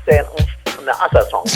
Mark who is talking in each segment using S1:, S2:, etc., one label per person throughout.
S1: send on the other song.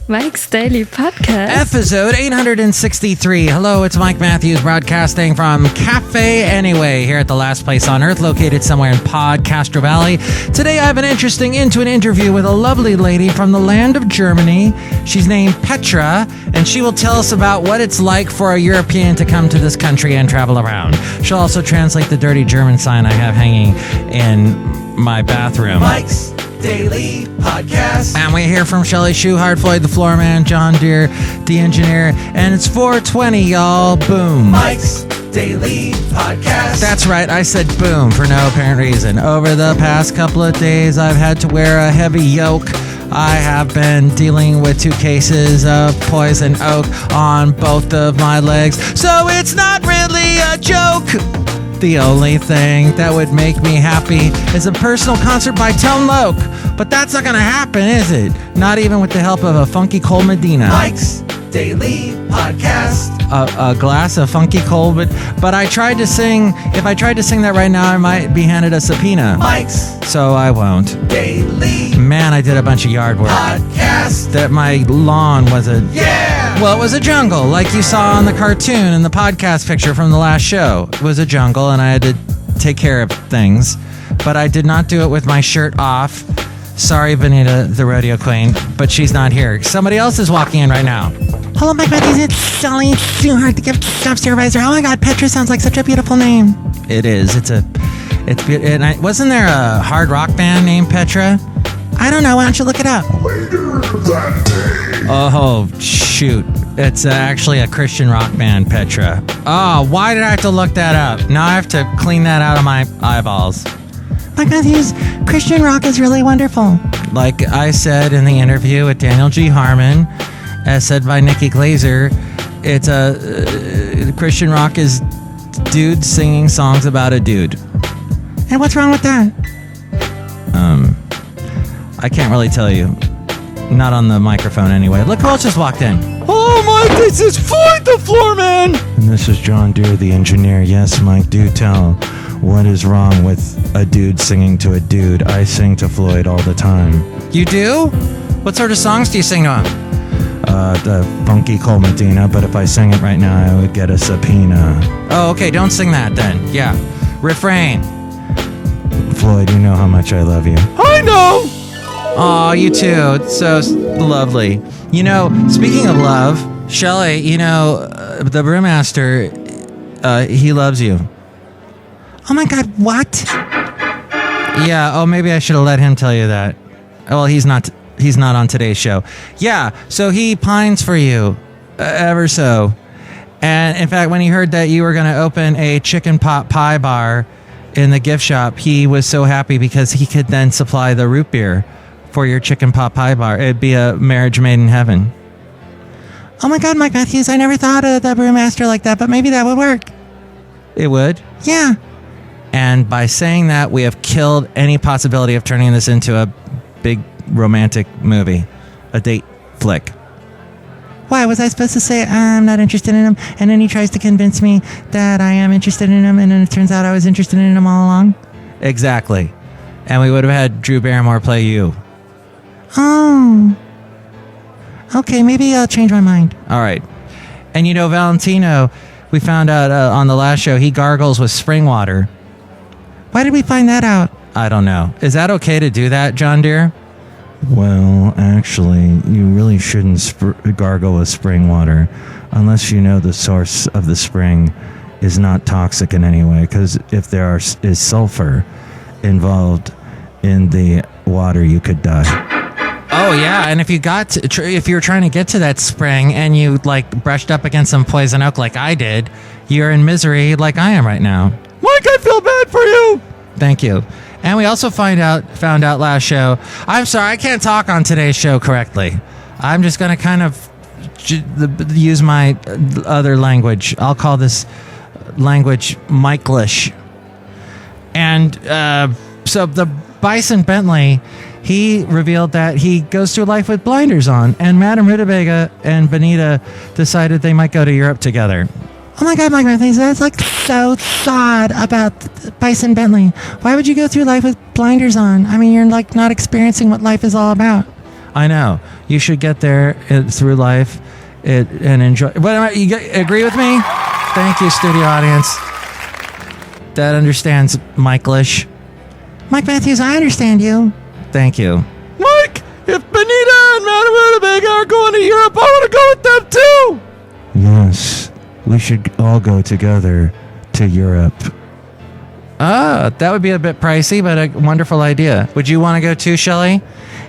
S2: Mike's Daily Podcast.
S3: Episode 863. Hello, it's Mike Matthews broadcasting from Cafe Anyway here at the last place on earth, located somewhere in Podcastro Valley. Today I have an interesting interview with a lovely lady from the land of Germany. She's named Petra, and she will tell us about what it's like for a European to come to this country and travel around. She'll also translate the dirty German sign I have hanging in my bathroom.
S4: Mike's Daily Podcast.
S3: And we hear from Chely Shoehart, Floyd the Floorman, John Deere, the engineer, and it's 4:20, y'all. Boom.
S4: Mike's Daily Podcast.
S3: That's right, I said boom for no apparent reason. Over the past couple of days, I've had to wear a heavy yoke. I have been dealing with 2 cases of poison oak on both of my legs, so it's not really a joke. The only thing that would make me happy is a personal concert by Tone Loc. But that's not going to happen, is it? Not even with the help of a Funky Cold Medina.
S4: Mike's Daily Podcast.
S3: A glass of Funky Cold, but I tried to sing. If I tried to sing that right now, I might be handed a subpoena.
S4: Mike's
S3: So I won't.
S4: Daily
S3: Man, I did a bunch of yard work.
S4: Podcast.
S3: That my lawn was a...
S4: Yeah!
S3: Well, it was a jungle, like you saw on the cartoon and the podcast picture from the last show. It was a jungle, and I had to take care of things. But I did not do it with my shirt off. Sorry, Benita, the rodeo queen, but she's not here. Somebody else is walking in right now. Hello, Mike Matthews. It's Chely Shoehart, the gift shop supervisor. Oh my God, Petra sounds like such a beautiful name. It is. It's beautiful. Wasn't there a hard rock band named Petra? I don't know. Why don't you look it up?
S5: Later that day.
S3: Oh, shoot. It's actually a Christian rock band, Petra. Oh, why did I have to look that up? Now I have to clean that out of my eyeballs. Mike Matthews, Christian rock is really wonderful. Like I said in the interview with Daniel G. Harmon, as said by Nikki Glazer, it's Christian rock is dudes singing songs about a dude. And what's wrong with that? I can't really tell you. Not on the microphone anyway. Look who else just walked in. Oh, Mike, this is Floyd the Floorman! And this is John Deere, the engineer. Yes, Mike, do tell. What is wrong with a dude singing to a dude? I sing to Floyd all the time. You do? What sort of songs do you sing to him? The Funky Cold Medina, but if I sang it right now, I would get a subpoena. Oh, okay, don't sing that then. Yeah. Refrain. Floyd, you know how much I love you. I know! Aw, you too. It's so lovely. You know, speaking of love, Chely, you know, the brewmaster, he loves you. Oh my God, what? Yeah, oh, maybe I should have let him tell you that. Well, he's not on today's show. Yeah, so he pines for you, ever so. And in fact, when he heard that you were going to open a chicken pot pie bar in the gift shop, he was so happy because he could then supply the root beer for your chicken pot pie bar. It'd be a marriage made in heaven. Oh my God, Mike Matthews, I never thought of the brewmaster like that, but maybe that would work. It would? Yeah. And by saying that, we have killed any possibility of turning this into a big romantic movie, a date flick. Why, was I supposed to say I'm not interested in him, and then he tries to convince me that I am interested in him, and then it turns out I was interested in him all along? Exactly. And we would have had Drew Barrymore play you. Oh. Okay, maybe I'll change my mind. All right. And you know, Valentino, we found out on the last show, he gargles with spring water. Why did we find that out? I don't know. Is that okay to do that, John Deere? Well, actually, you really shouldn't gargle with spring water unless you know the source of the spring is not toxic in any way, because if there is sulfur involved in the water, you could die. Oh yeah, and if you're trying to get to that spring and you like brushed up against some poison oak like I did, you're in misery like I am right now. Mike, I feel bad for you. Thank you. And we also found out last show. I'm sorry, I can't talk on today's show correctly. I'm just gonna kind of use my other language. I'll call this language Michaelish. And so the Bison Bentley, he revealed that he goes through life with blinders on, and Madame Rutabaga and Benita decided they might go to Europe together. Oh my God, Mike Matthews, that's like so sad about Bison Bentley. Why would you go through life with blinders on? I mean, you're like not experiencing what life is all about. I know. You should get there through life and enjoy. But you agree with me? Thank you, studio audience. That understands Michaelish. Mike Matthews, I understand you. Thank you. Mike, if Benita and Madame Rutabaga are going to Europe, I want to go with them too. Yes, we should all go together to Europe. Ah, that would be a bit pricey, but a wonderful idea. Would you want to go too, Chely?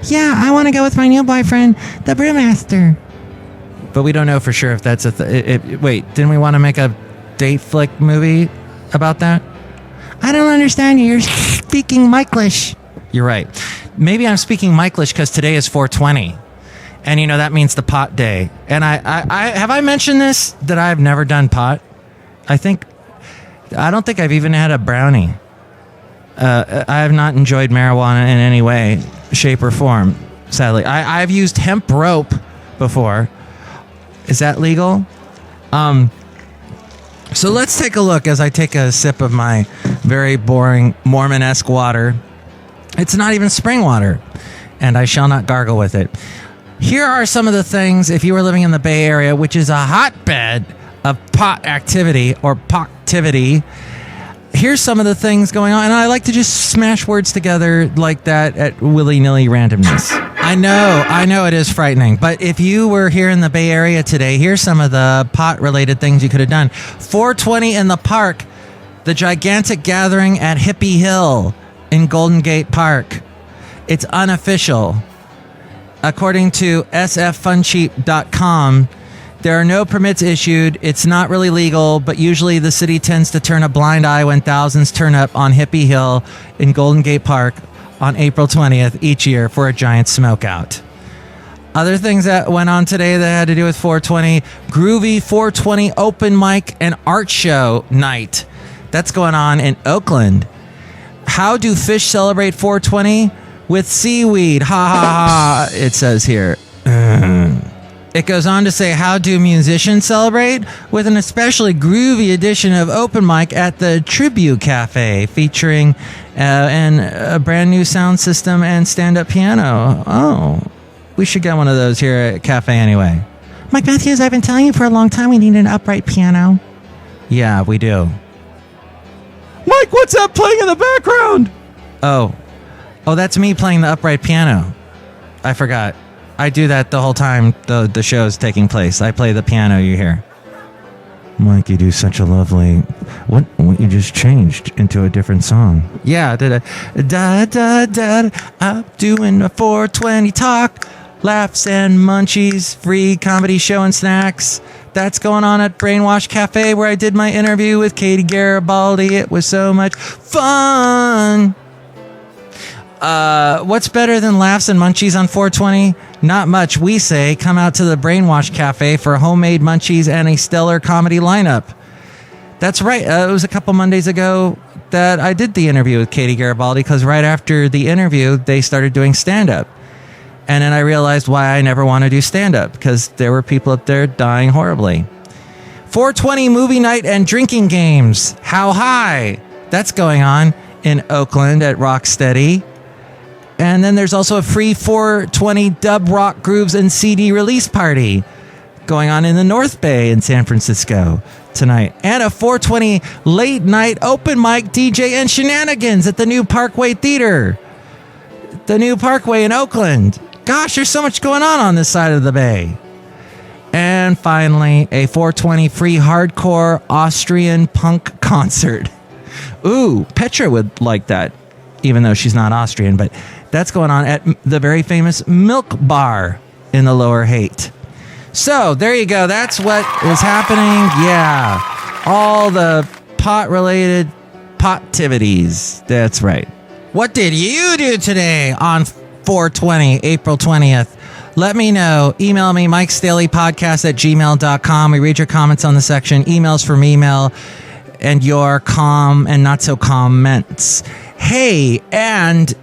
S3: Yeah, I want to go with my new boyfriend, the brewmaster. But we don't know for sure if that's a wait, didn't we want to make a date flick movie about that? I don't understand you. You're speaking Michaelish. You're right. Maybe I'm speaking Michaelish because today is 420. And, you know, that means the pot day. And I have I mentioned this, that I've never done pot? I don't think I've even had a brownie. I have not enjoyed marijuana in any way, shape, or form, sadly. I've used hemp rope before. Is that legal? So let's take a look as I take a sip of my very boring Mormon-esque water. It's not even spring water, and I shall not gargle with it. Here are some of the things, if you were living in the Bay Area, which is a hotbed of pot activity or pocktivity. Here's some of the things going on, and I like to just smash words together like that at willy-nilly randomness. I know it is frightening, but if you were here in the Bay Area today, here's some of the pot-related things you could have done. 420 in the park, the gigantic gathering at Hippie Hill in Golden Gate Park. It's unofficial. According to sffuncheap.com, there are no permits issued. It's not really legal, but usually the city tends to turn a blind eye when thousands turn up on Hippie Hill in Golden Gate Park on April 20th each year for a giant smokeout. Other things that went on today that had to do with 420, Groovy 420 open mic and art show night. That's going on in Oakland. How do fish celebrate 420? With seaweed. Ha ha ha, it says here. It goes on to say, how do musicians celebrate? With an especially groovy edition of open mic at the Tribute Cafe, featuring a brand new sound system and stand-up piano. Oh, we should get one of those here at Cafe anyway. Mike Matthews, I've been telling you for a long time we need an upright piano. Yeah, we do. Mike, what's that playing in the background? Oh, that's me playing the upright piano. I forgot. I do that the whole time the show's taking place. I play the piano you hear. Mike, you do such a lovely... What you just changed into a different song. Yeah, I'm doing a 420 talk. Laughs and munchies, free comedy show and snacks. That's going on at Brainwash Cafe where I did my interview with Katie Garibaldi. It was so much fun. What's better than laughs and munchies on 420? Not much, we say. Come out to the Brainwash Cafe for homemade munchies and a stellar comedy lineup. That's right. It was a couple Mondays ago that I did the interview with Katie Garibaldi because right after the interview, they started doing stand-up. And then I realized why I never want to do stand-up because there were people up there dying horribly. 420 movie night and drinking games. How high? That's going on in Oakland at Rocksteady. And then there's also a free 420 dub rock grooves and CD release party going on in the North Bay in San Francisco tonight. And a 420 late night open mic DJ and shenanigans at the new Parkway Theater. The new Parkway in Oakland. Gosh, there's so much going on this side of the bay. And finally, a 420 free hardcore Austrian punk concert. Ooh, Petra would like that, even though she's not Austrian, but that's going on at the very famous Milk Bar in the Lower Haight. So, there you go. That's what is happening. Yeah. All the pot-related potivities. That's right. What did you do today on 420, April 20th? Let me know. Email me, mikesdailypodcast@gmail.com. We read your comments on the section. Emails from email and your calm and not so comments. Hey, and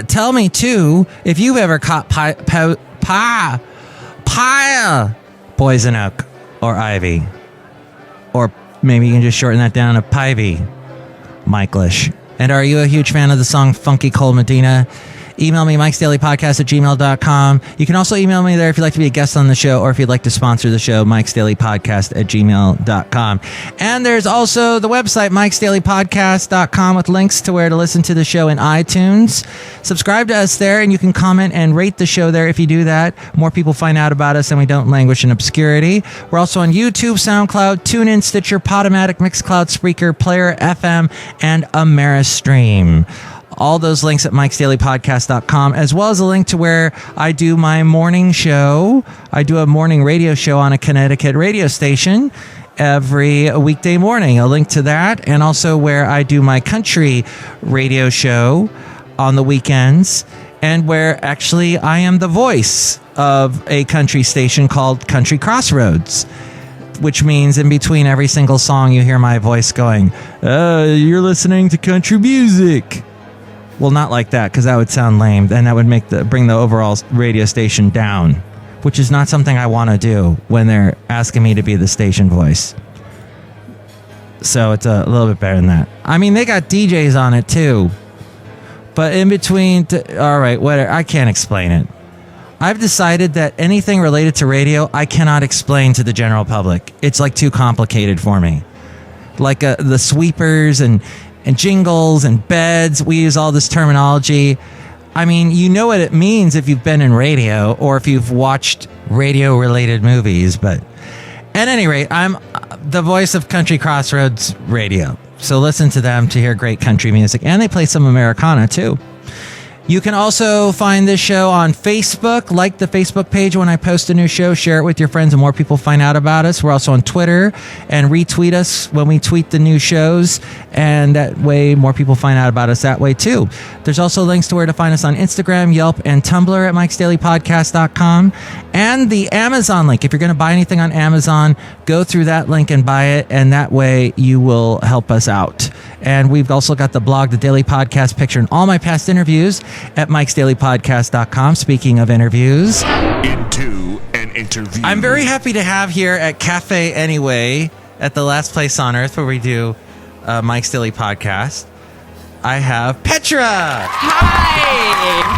S3: tell me too if you've ever caught poison oak or ivy or maybe you can just shorten that down to Pivy Michaelish. And are you a huge fan of the song Funky Cold Medina? Email me, mikesdailypodcast@gmail.com. You can also email me there if you'd like to be a guest on the show or if you'd like to sponsor the show, mikesdailypodcast@gmail.com. And there's also the website, mikesdailypodcast.com, with links to where to listen to the show in iTunes. Subscribe to us there, and you can comment and rate the show there. If you do that, more people find out about us and we don't languish in obscurity. We're also on YouTube, SoundCloud, TuneIn, Stitcher, Podomatic, Mixcloud, Spreaker, Player FM, and Ameristream. All those links at mikesdailypodcast.com, as well as a link to where I do my morning show. I do a morning radio show on a Connecticut radio station every weekday morning. A link to that, and also where I do my country radio show on the weekends, and where actually I am the voice of a country station called Country Crossroads, which means in between every single song you hear my voice going, you're listening to country music. Well, not like that, because that would sound lame, and that would bring the overall radio station down, which is not something I want to do when they're asking me to be the station voice. So it's a little bit better than that. I mean, they got DJs on it too, but in between, all right, whatever. I can't explain it. I've decided that anything related to radio, I cannot explain to the general public. It's like too complicated for me. Like the sweepers and jingles and beds. We use all this terminology. I mean, you know what it means if you've been in radio or if you've watched radio-related movies. But at any rate, I'm the voice of Country Crossroads Radio. So listen to them to hear great country music. And they play some Americana, too. You can also find this show on Facebook. Like the Facebook page when I post a new show. Share it with your friends and more people find out about us. We're also on Twitter, and retweet us when we tweet the new shows. And that way more people find out about us that way too. There's also links to where to find us on Instagram, Yelp, and Tumblr at mikesdailypodcast.com. And the Amazon link. If you're going to buy anything on Amazon, go through that link and buy it. And that way you will help us out. And we've also got the blog, The Daily Podcast Picture, and all my past interviews at mikesdailypodcast.com. Speaking of interviews,
S5: Into an interview.
S3: I'm very happy to have here at Cafe Anyway, at the last place on earth where we do Mike's Daily Podcast, I have Petra.
S1: Hi!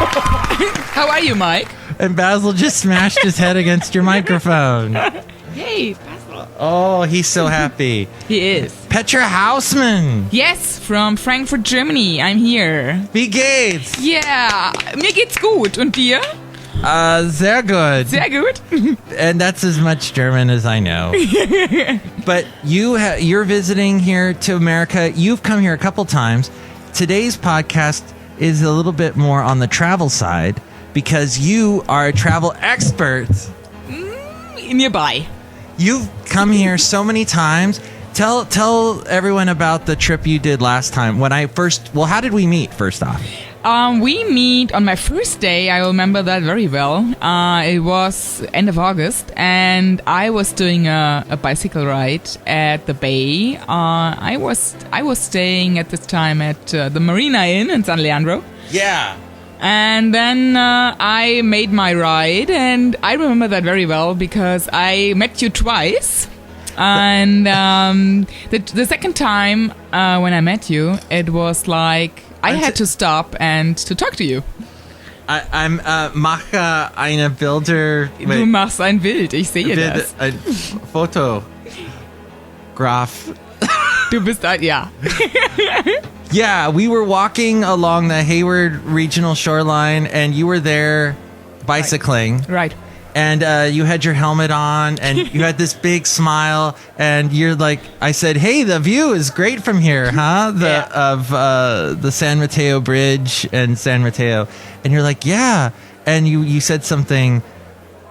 S1: How are you, Mike?
S3: And Basil just smashed his head against your microphone.
S1: Hey, Basil.
S3: Oh, he's so happy.
S1: He is.
S3: Petra Hausmann.
S1: Yes, from Frankfurt, Germany. I'm here.
S3: Wie geht's?
S1: Yeah, mir geht's gut. Und dir?
S3: Sehr gut.
S1: Sehr gut.
S3: And that's as much German as I know. But you're visiting here to America. You've come here a couple times. Today's podcast is a little bit more on the travel side because you are a travel expert.
S1: Nearby.
S3: You've come here so many times. Tell everyone about the trip you did last time. How did we meet first off?
S1: We meet on my first day. I remember that very well. It was end of August, and I was doing a bicycle ride at the bay. I was staying at this time at the Marina Inn in San Leandro.
S3: Yeah.
S1: And then I made my ride, and I remember that very well because I met you twice. And the second time when I met you, it was like I had to stop and to talk to you.
S3: I'm mache eine Bilder.
S1: Du machst ein Bild, ich sehe das.
S3: Ein Fotograf.
S1: Du bist ein, ja.
S3: Yeah, we were walking along the Hayward Regional Shoreline, and you were there bicycling.
S1: Right.
S3: And you had your helmet on, and you had this big smile, and you're like, I said, hey, the view is great from here, huh? Of the San Mateo Bridge and San Mateo. And you're like, yeah. And you said something,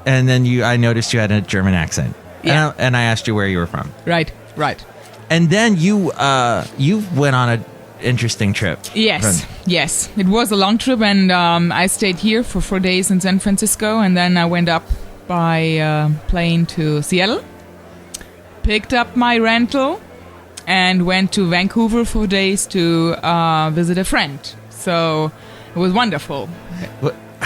S3: and then I noticed you had a German accent.
S1: Yeah.
S3: And I asked you where you were from.
S1: Right.
S3: And then you went on a interesting trip.
S1: Yes. It was a long trip, and I stayed here for 4 days in San Francisco, and then I went up by plane to Seattle, picked up my rental, and went to Vancouver for 4 days to visit a friend. So it was wonderful.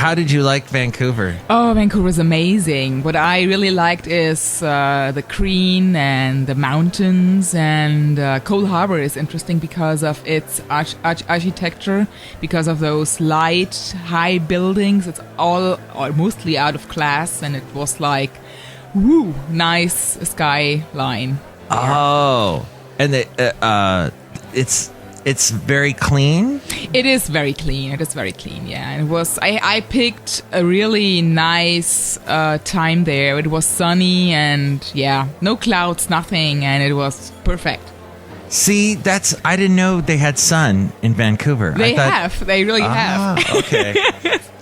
S3: How did you like Vancouver?
S1: Oh, Vancouver is amazing. What I really liked is the green and the mountains, and Coal Harbor is interesting because of its architecture, because of those light, high buildings. It's all or mostly out of glass, and it was like, woo, nice skyline.
S3: Oh, and it's very clean.
S1: It is very clean. It is very clean. Yeah, and it was. I picked a really nice time there. It was sunny and no clouds, nothing, and it was perfect.
S3: See, I didn't know they had sun in Vancouver.
S1: They really have.
S3: Okay.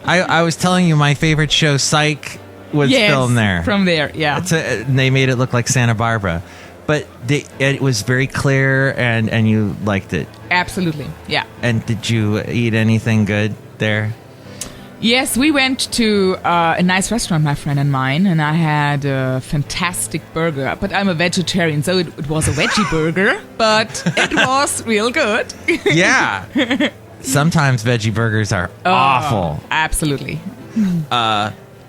S3: I was telling you my favorite show, Psych, was filmed there.
S1: From there, yeah.
S3: They made it look like Santa Barbara. But it was very clear, and you liked it.
S1: Absolutely, yeah.
S3: And did you eat anything good there?
S1: Yes, we went to a nice restaurant, my friend and mine, and I had a fantastic burger. But I'm a vegetarian, so it was a veggie burger, but it was real good.
S3: Yeah. Sometimes veggie burgers are awful.
S1: Absolutely.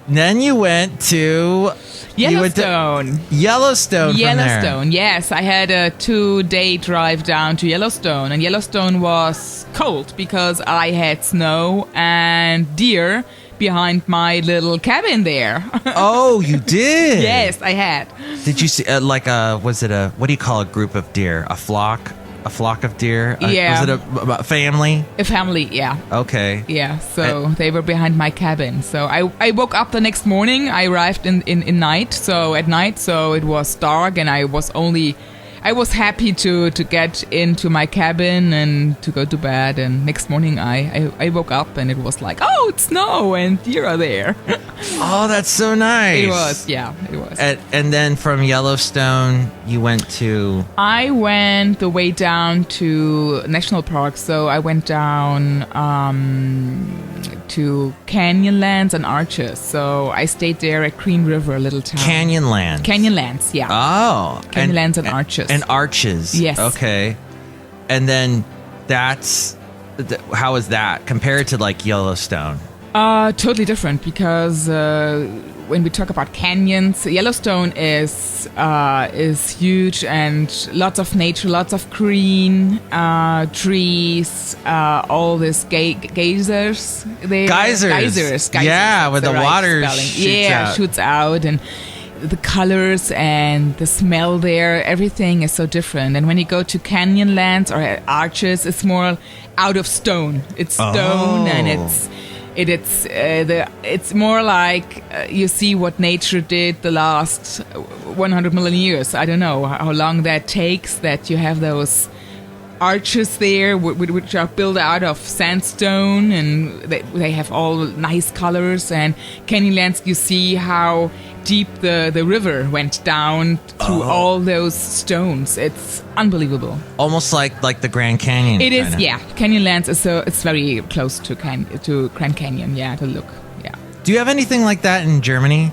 S3: Then you went to
S1: Yellowstone.
S3: Yellowstone.
S1: Yes. I had a 2-day drive down to Yellowstone, and Yellowstone was cold because I had snow and deer behind my little cabin there.
S3: Oh, you did?
S1: Yes, I had.
S3: Did you see, was it what do you call a group of deer? A flock? A flock of deer?
S1: Yeah.
S3: Was it a family?
S1: A family, yeah.
S3: Okay.
S1: Yeah, so they were behind my cabin. So I woke up the next morning. I arrived in night, so at night, so it was dark, and I was happy to get into my cabin and to go to bed. And next morning I woke up and it was like, oh, it's snow and deer are there.
S3: Oh, that's so nice.
S1: It was, yeah, it was.
S3: And then from Yellowstone, you went to...
S1: I went the way down to National Park. So I went down to Canyonlands and Arches. So I stayed there at Green River, a little town.
S3: Canyonlands?
S1: Canyonlands, yeah.
S3: Oh.
S1: Canyonlands and Arches.
S3: And Arches.
S1: Yes.
S3: Okay. And then how is that compared to like Yellowstone?
S1: Totally different because when we talk about canyons, Yellowstone is huge and lots of nature, lots of green, trees, all these geysers. Geysers.
S3: Yeah, where the water
S1: shoots out, and the colors and the smell there, everything is so different. And when you go to Canyonlands or Arches, it's more out of stone. It's stone, and it's more like you see what nature did the last 100 million years. I don't know how long that takes, that you have those arches there which are built out of sandstone, and they have all nice colors. And Canyonlands, you see how deep the river went down through all those stones. It's unbelievable.
S3: Almost like the Grand Canyon.
S1: It is, yeah. Canyonlands it's very close to Grand Canyon. Yeah, to look. Yeah.
S3: Do you have anything like that in Germany?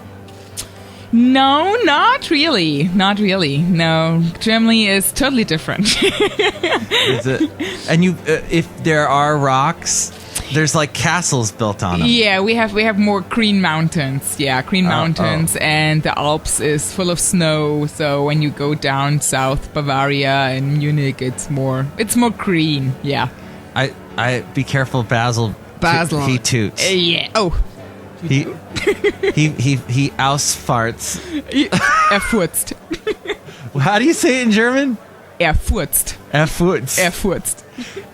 S1: No, not really. Not really. No, Germany is totally different.
S3: Is it? And if there are rocks, there's like castles built on them.
S1: Yeah, we have more green mountains. Yeah, green mountains, and the Alps is full of snow. So when you go down south Bavaria and Munich, it's more green. Yeah.
S3: I be careful, Basil. He toots.
S1: Yeah. Oh.
S3: He ausfarts.
S1: Furzt.
S3: How do you say it in German?
S1: Furzt.
S3: Furzt.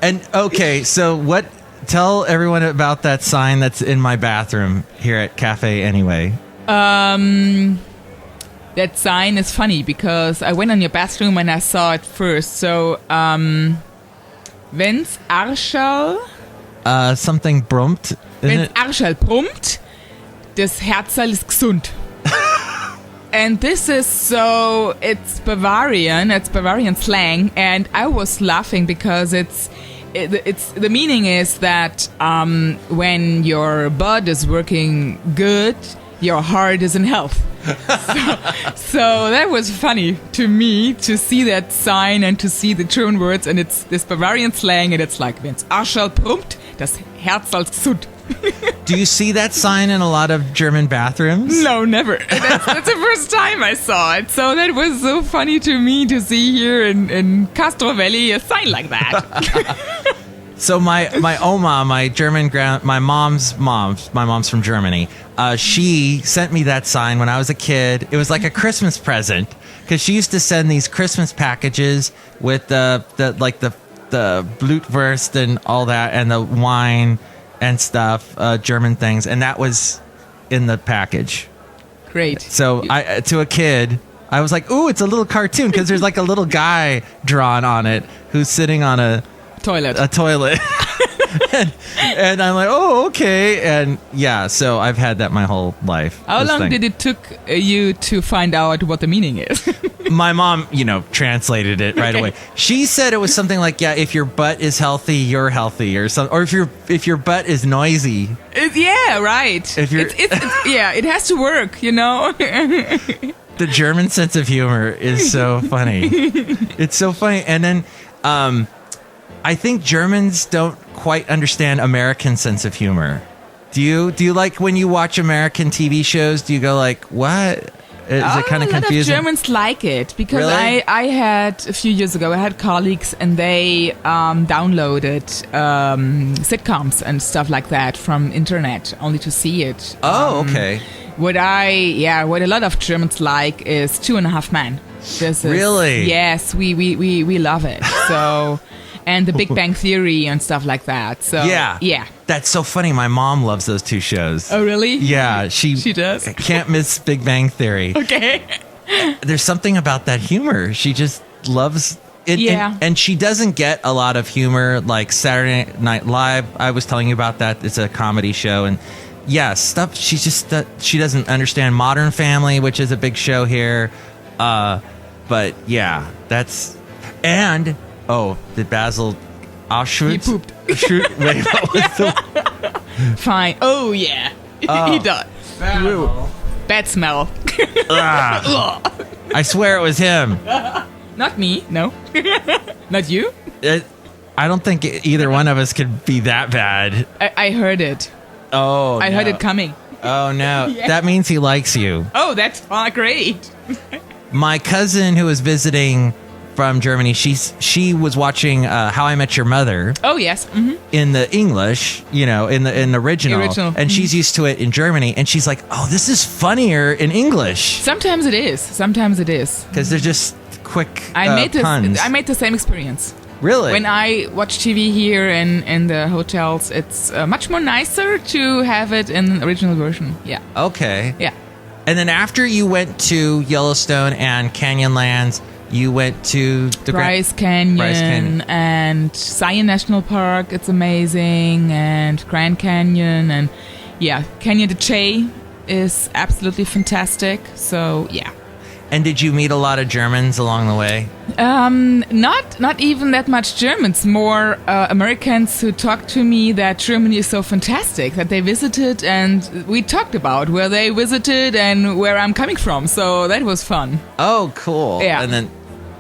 S3: And okay, so tell everyone about that sign that's in my bathroom here at Cafe Anyway.
S1: That sign is funny because I went on your bathroom and I saw it first. So, wenn's Arschal...
S3: something brummt.
S1: Wenn's Arschal brummt, das Herzl ist gesund. And this is it's Bavarian slang, and I was laughing because it's the meaning is that when your blood is working good, your heart is in health. So that was funny to me to see that sign and to see the German words, and it's this Bavarian slang, and it's like, wenn's Arschal brummt, das Herzl ist gesund.
S3: Do you see that sign in a lot of German bathrooms?
S1: No, never. That's the first time I saw it. So that was so funny to me to see here in Castro Valley a sign like that.
S3: So my Oma, my mom's from Germany. She sent me that sign when I was a kid. It was like a Christmas present because she used to send these Christmas packages with the Blutwurst and all that and the wine and stuff, German things, and that was in the package.
S1: Great.
S3: So to a kid, I was like, "Ooh, it's a little cartoon," because there's like a little guy drawn on it who's sitting on a toilet. And I'm like, oh, okay. And yeah, so I've had that my whole life.
S1: How long did it took you to find out what the meaning is?
S3: My mom, translated it right away. She said it was something like, yeah, if your butt is healthy, you're healthy, or something. Or if your butt is noisy.
S1: Yeah, right.
S3: If you're,
S1: it has to work,
S3: The German sense of humor is so funny. It's so funny. And then I think Germans don't quite understand American sense of humor. Do you like when you watch American TV shows? Do you go like, what? Is it kind of confusing?
S1: A lot of Germans like it because
S3: really?
S1: I had a few years ago. I had colleagues and they downloaded sitcoms and stuff like that from internet only to see it.
S3: Oh, okay.
S1: What a lot of Germans like is 2.5 Men.
S3: Really?
S1: Yes, we love it. So. And The Big Bang Theory and stuff like that. So yeah.
S3: That's so funny. My mom loves those two shows.
S1: Oh, really?
S3: Yeah, she
S1: does.
S3: Can't miss Big Bang Theory.
S1: Okay.
S3: There's something about that humor. She just loves it.
S1: Yeah.
S3: And she doesn't get a lot of humor like Saturday Night Live. I was telling you about that. It's a comedy show. And yeah, stuff. She just she doesn't understand Modern Family, which is a big show here. But yeah, that's and. Oh, did Basil Auschwitz?
S1: He pooped.
S3: Wait, what was the...
S1: Fine. Oh, yeah. He does.
S3: Basil.
S1: Bad smell.
S3: I swear it was him.
S1: Not me, no. Not you?
S3: I don't think either one of us could be that bad.
S1: I heard it.
S3: Oh,
S1: I heard it coming.
S3: Oh, no.
S1: Yeah.
S3: That means he likes you.
S1: Oh, that's great.
S3: My cousin who was visiting from Germany, she was watching How I Met Your Mother.
S1: Oh yes,
S3: in the English, in the original, and she's used to it in Germany, and she's like, "Oh, this is funnier in English."
S1: Sometimes it is
S3: because they're just quick puns.
S1: I made the same experience.
S3: Really?
S1: When I watch TV here in the hotels, it's much more nicer to have it in the original version. Yeah.
S3: Okay.
S1: Yeah.
S3: And then after you went to Yellowstone and Canyonlands, you went to the
S1: Bryce Canyon and Zion National Park. It's amazing. And Grand Canyon. And yeah, Canyon de Chelly is absolutely fantastic. So yeah.
S3: And did you meet a lot of Germans along the way?
S1: Not even that much Germans. More Americans who talked to me that Germany is so fantastic, that they visited, and we talked about where they visited and where I'm coming from. So that was fun.
S3: Oh, cool.
S1: Yeah.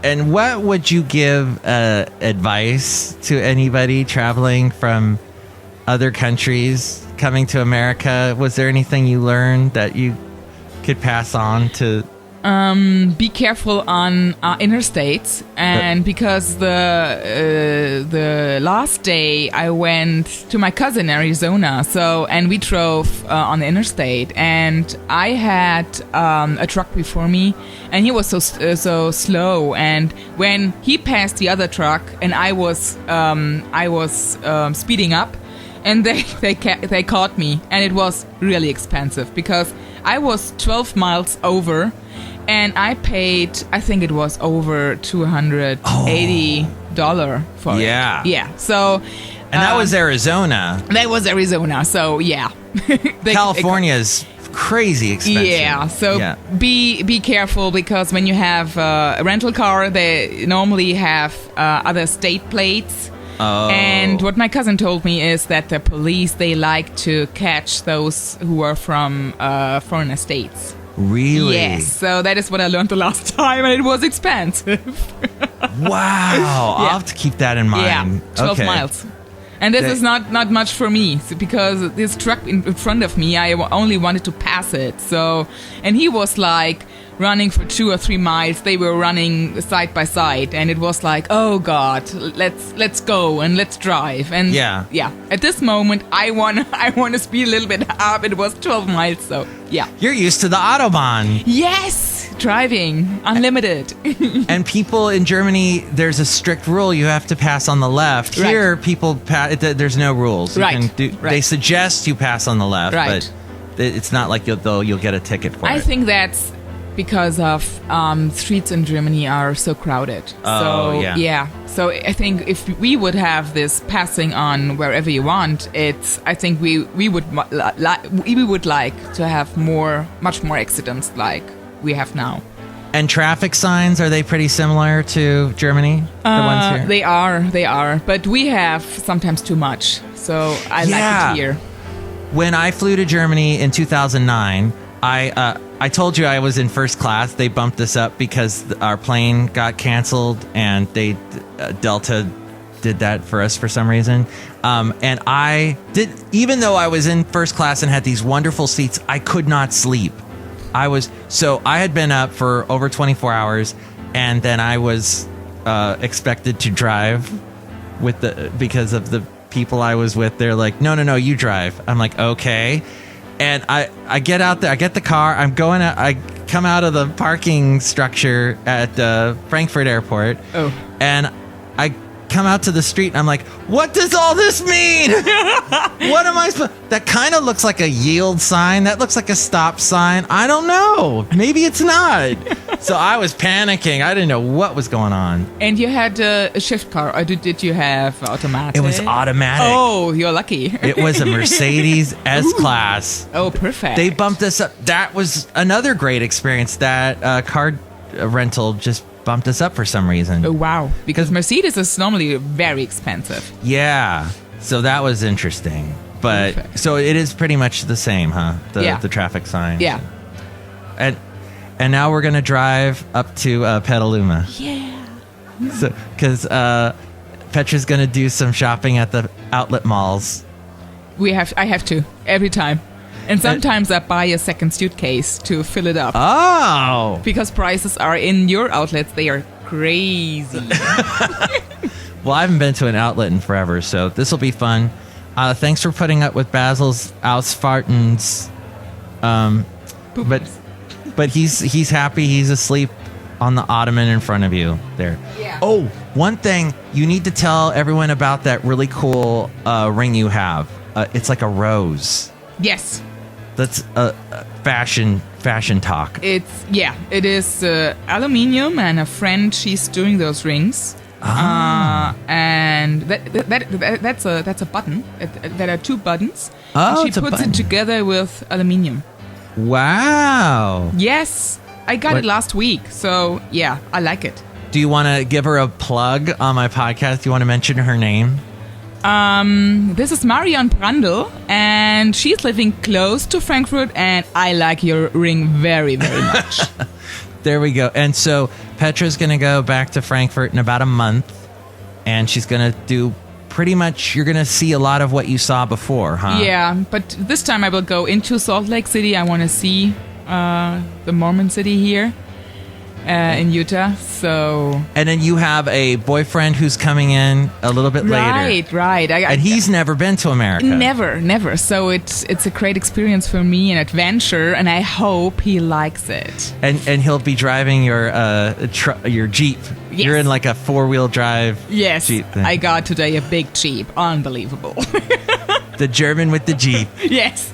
S3: And what would you give advice to anybody traveling from other countries coming to America? Was there anything you learned that you could pass on to?
S1: Be careful on interstates, and because the last day I went to my cousin in Arizona, and we drove on the interstate, and I had a truck before me, and he was so slow, and when he passed the other truck, and I was speeding up, and they caught me, and it was really expensive because I was 12 miles over. And I paid, I think it was over $280 for it. Yeah. So.
S3: And that was Arizona.
S1: That was Arizona. So yeah.
S3: California's crazy expensive.
S1: Yeah. So be careful, because when you have a rental car, they normally have other state plates.
S3: Oh.
S1: And what my cousin told me is that the police, they like to catch those who are from foreign states.
S3: Really?
S1: Yes. So that is what I learned the last time, and it was expensive.
S3: Wow. I'll have to keep that in mind.
S1: Yeah. 12 miles. And this is not much for me because this truck in front of me, I only wanted to pass it. So, and he was like running for 2 or 3 miles. They were running side by side, and it was like, oh God, let's go and let's drive. And yeah. At this moment, I want to speed a little bit up. It was 12 miles, so yeah.
S3: You're used to the Autobahn.
S1: Yes, driving unlimited.
S3: And people in Germany, there's a strict rule: you have to pass on the left.
S1: Right.
S3: Here, people there's no rules. You
S1: right.
S3: They suggest you pass on the left,
S1: right.
S3: but it's not like you'll get a ticket for it.
S1: I think that's because of streets in Germany are so crowded.
S3: Oh,
S1: so, yeah. So I think if we would have this passing on wherever you want, I think we would like to have much more accidents like we have now.
S3: And traffic signs, are they pretty similar to Germany? The ones here?
S1: They are. But we have sometimes too much. So I like it here.
S3: When I flew to Germany in 2009, I told you I was in first class. They bumped us up because our plane got canceled, and Delta did that for us for some reason. And I did, even though I was in first class and had these wonderful seats, I could not sleep. I had been up for over 24 hours, and then I was expected to drive because of the people I was with. They're like, no, you drive. I'm like, okay. And I get out there, I get the car, I come out of the parking structure at Frankfurt Airport. Oh. And I come out to the street and I'm like, what does all this mean? What am I supposed? That kind of looks like a yield sign. That looks like a stop sign. I don't know. Maybe it's not. So I was panicking. I didn't know what was going on.
S1: And you had a shift car, or did you have automatic?
S3: It was automatic.
S1: Oh, you're lucky.
S3: It was a Mercedes S-Class.
S1: Oh, perfect.
S3: They bumped us up. That was another great experience. That car rental just bumped us up for some reason.
S1: Oh, wow. Because Mercedes is normally very expensive.
S3: Yeah. So that was interesting. But perfect. So it is pretty much the same, huh? The traffic signs.
S1: Yeah.
S3: And now we're going to drive up to Petaluma.
S1: Yeah.
S3: So, because Petra's going to do some shopping at the outlet malls.
S1: I have to every time. And sometimes I buy a second suitcase to fill it up.
S3: Oh.
S1: Because prices are in your outlets, they are crazy.
S3: Well, I haven't been to an outlet in forever, so this will be fun. Thanks for putting up with Basil's Ausfartens. But he's happy. He's asleep on the ottoman in front of you there.
S1: Yeah.
S3: Oh, one thing, you need to tell everyone about that really cool ring you have. It's like a rose.
S1: Yes.
S3: That's fashion talk.
S1: It is aluminium, and a friend, she's doing those rings. And that's a button. There are 2 buttons.
S3: Oh,
S1: and she puts it together with aluminium.
S3: Wow.
S1: Yes, I got it last week. So yeah, I like it.
S3: Do you want to give her a plug on my podcast? Do you want to mention her name?
S1: This is Marion Brandl, and she's living close to Frankfurt, and I like your ring very, very much.
S3: There we go. And so Petra's going to go back to Frankfurt in about a month, and she's going to do pretty much, you're going to see a lot of what you saw before, huh?
S1: Yeah, but this time I will go into Salt Lake City. I want to see the Mormon city here. In Utah, so... And
S3: then you have a boyfriend who's coming in a little bit later.
S1: Right.
S3: And he's never been to America.
S1: Never. So it's a great experience for me, an adventure, and I hope he likes it.
S3: And he'll be driving your Jeep.
S1: Yes.
S3: You're in like a 4-wheel drive Jeep thing.
S1: I got today a big Jeep. Unbelievable.
S3: The German with the Jeep.
S1: Yes.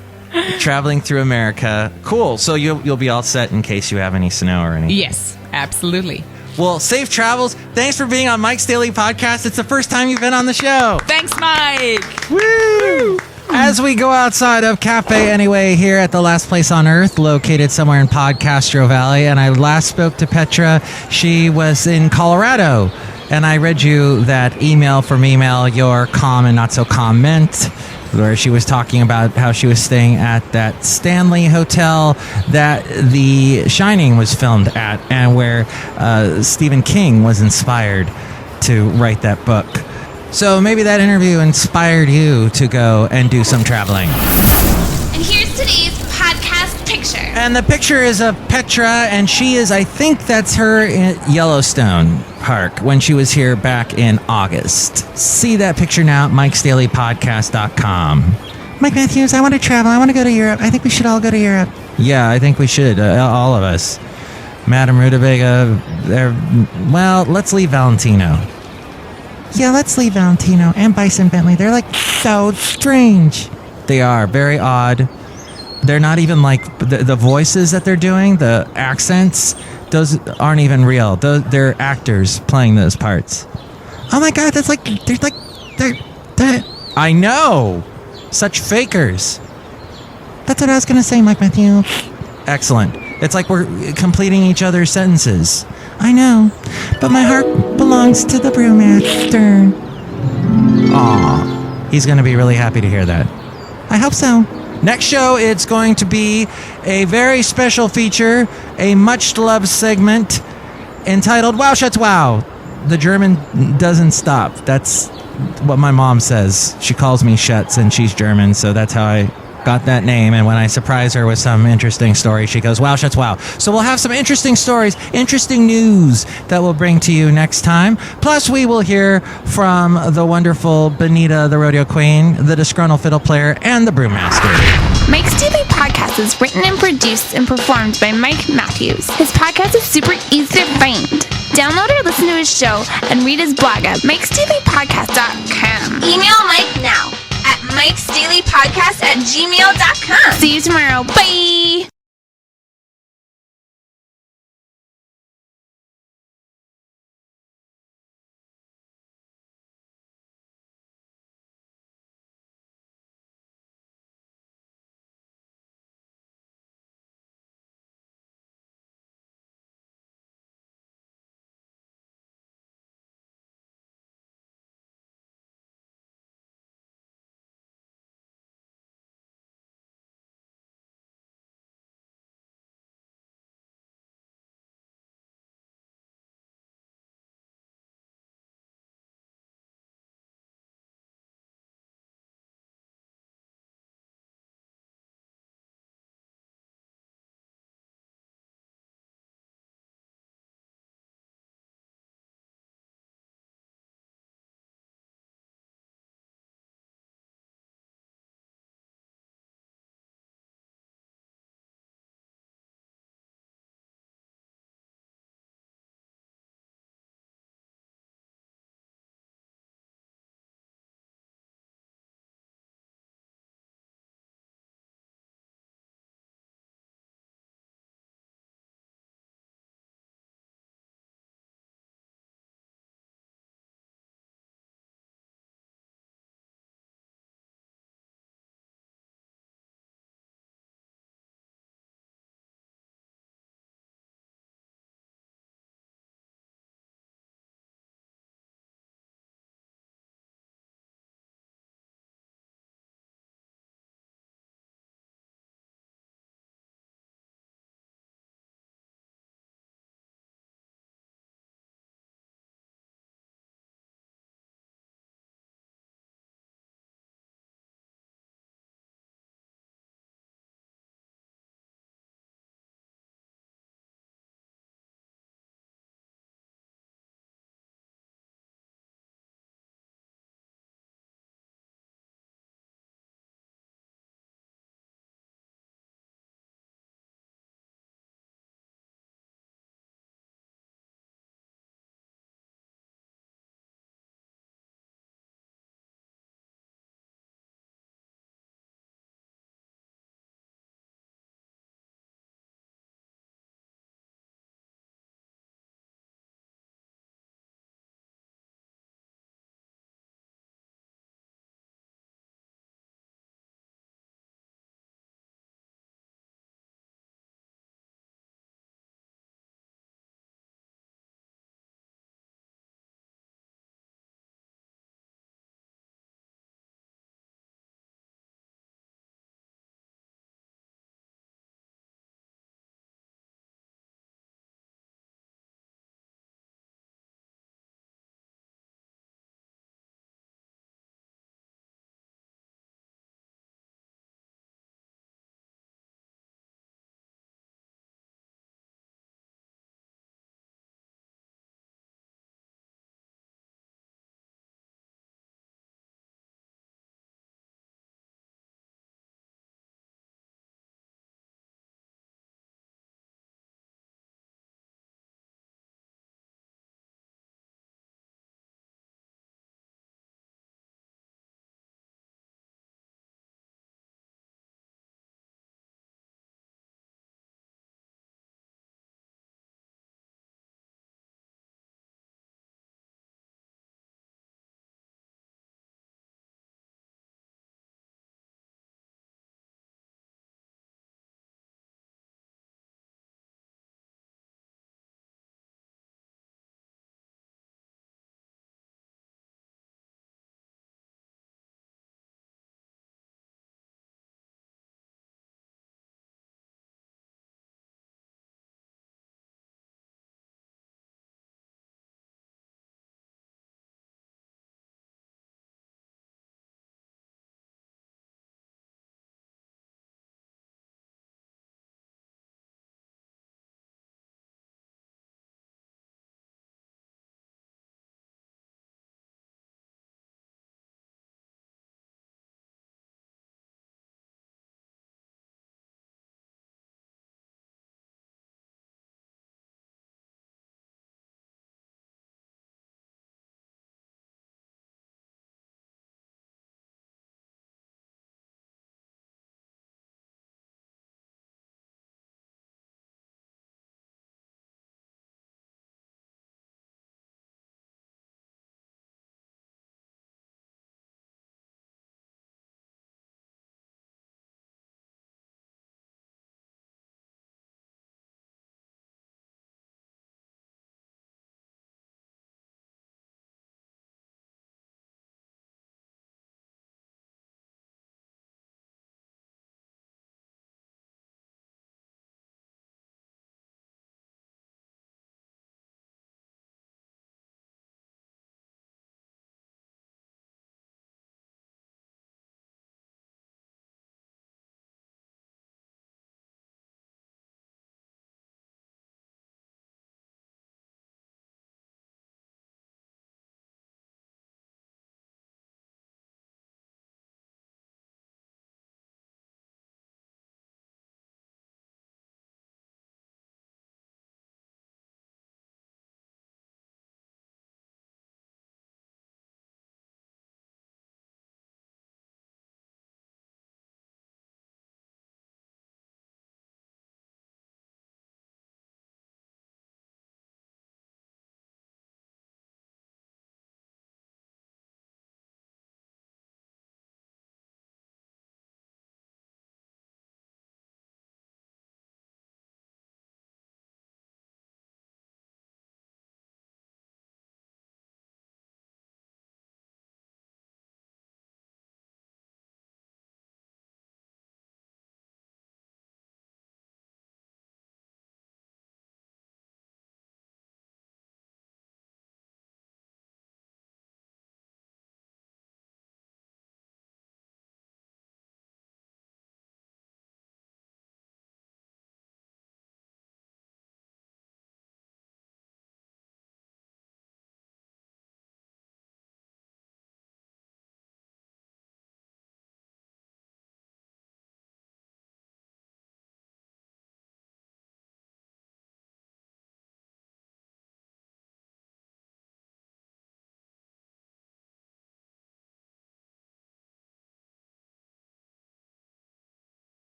S3: Traveling through America. Cool. So you'll be all set in case you have any snow or anything.
S1: Yes, absolutely.
S3: Well, safe travels. Thanks for being on Mike's Daily Podcast. It's the first time you've been on the show.
S1: Thanks, Mike.
S3: Woo! As we go outside of Cafe Anyway here at the last place on earth, located somewhere in Podcastro Valley, and I last spoke to Petra. She was in Colorado, and I read you that email from your calm and not so comment, where she was talking about how she was staying at that Stanley Hotel that The Shining was filmed at, and where Stephen King was inspired to write that book. So maybe that interview inspired you to go and do some traveling.
S6: And here's today's podcast picture.
S3: And the picture is of Petra, and she is, I think that's her at Yellowstone Park when she was here back in August. See that picture now at Mike'sDailyPodcast.com. Mike Matthews, I want to travel. I want to go to Europe. I think we should all go to Europe. Yeah, I think we should. All of us. Madame Rutabaga, well, let's leave Valentino. Yeah, let's leave Valentino and Bison Bentley. They're like so strange. They are very odd. They're not even like the voices that they're doing, the accents, those aren't even real. They're actors playing those parts. Oh my God, that's like, they're I know. Such fakers. That's what I was going to say, Mike Matthew. Excellent. It's like we're completing each other's sentences. I know, but my heart belongs to the brewmaster. Aw, he's going to be really happy to hear that. I hope so. Next show, it's going to be a very special feature, a much-loved segment entitled Wow Shuts Wow. The German doesn't stop. That's what my mom says. She calls me Schutz, and she's German, so that's how I got that name. And when I surprise her with some interesting story, she goes, wow, Schutz, wow. So we'll have some interesting stories, interesting news that we'll bring to you next time. Plus, we will hear from the wonderful Benita, the rodeo queen, the disgruntled fiddle player, and the brewmaster.
S6: Mike's Daily Podcast is written and produced and performed by Mike Matthews. His podcast is super easy to find. Download or listen to his show and read his blog at Mike'sDailyPodcast.com. Email Mike now at Mike'sDailyPodcast@gmail.com. See you tomorrow. Bye!